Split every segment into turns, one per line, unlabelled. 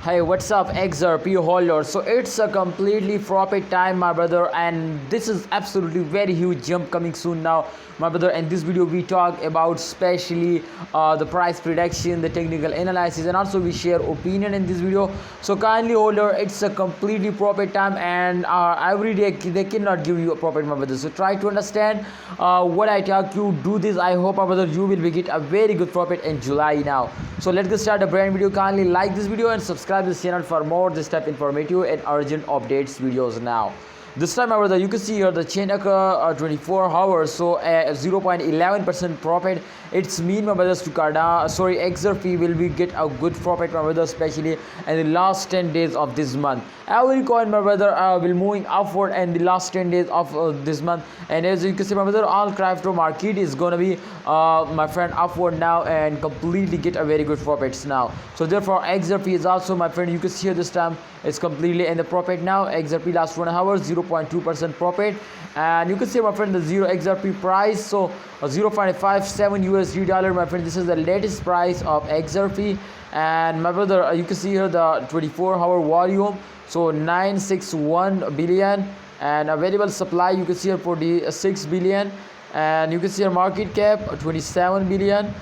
Hey, what's up, XRP holder? So it's a completely profit time, my brother, and this is absolutely very huge jump coming soon now, my brother. In this video we talk about specially the price prediction, the technical analysis, and also we share opinion in this video. So kindly holder, it's a completely profit time, and every day they cannot give you a profit, my brother. So try to understand what I talk you. Do this. I hope, my brother, you will get a very good profit in July now. So let's get started the brand video. Kindly like this video and subscribe this channel for more this type informative and urgent updates videos now. This time, my brother, you can see here the chain occur 24 hours, so 0.11% profit. It's mean, my brothers, to Cardano, sorry, XRP will be get a good profit, my brother, especially in the last 10 days of this month. Every coin, my brother, will moving upward in the last 10 days of this month. And as you can see, my brother, all crypto market is gonna be, my friend, upward now and completely get a very good profits now. So therefore, XRP is also, my friend, you can see here this time it's completely in the profit now. XRP last 1 hour 0.2% profit, and you can see, my friend, the zero XRP price, so 0.57 USD dollar, my friend. This is the latest price of XRP. And my brother, you can see here the 24-hour volume, so 961 billion, and available supply you can see here 46 billion, and you can see here market cap 27 billion.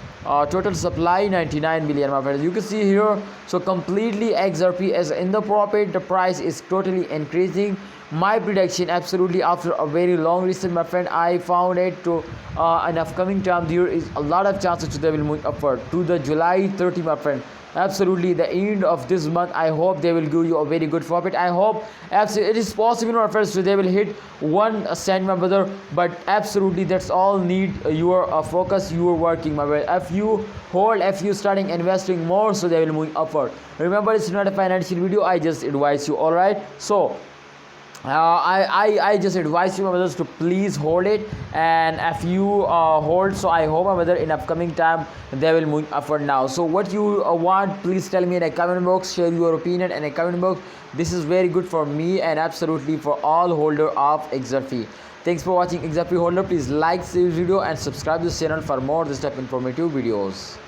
Total supply 99 billion, my friends. You can see here, so completely XRP is in the profit. The price is totally increasing. My prediction, absolutely, after a very long research, my friend, I found it to an upcoming time there is a lot of chances they will move upward to the July 30, my friend. Absolutely, the end of this month, I hope they will give you a very good profit. I hope absolutely it is possible, my friends, so they will hit 1 cent, my brother. But absolutely, that's all need your focus, your working, my brother. If you hold, if you starting investing more, so they will move upward. Remember, it's not a financial video. I just advise you. All right, so I just advise you, my brothers, to please hold it. And if you hold, so I hope, my brother, in upcoming time they will move upward now. So what you want, please tell me in a comment box. Share your opinion in a comment box. This is very good for me and absolutely for all holder of XRP. Thanks for watching, XRP holder. Please like this video and subscribe this channel for more this type of informative videos.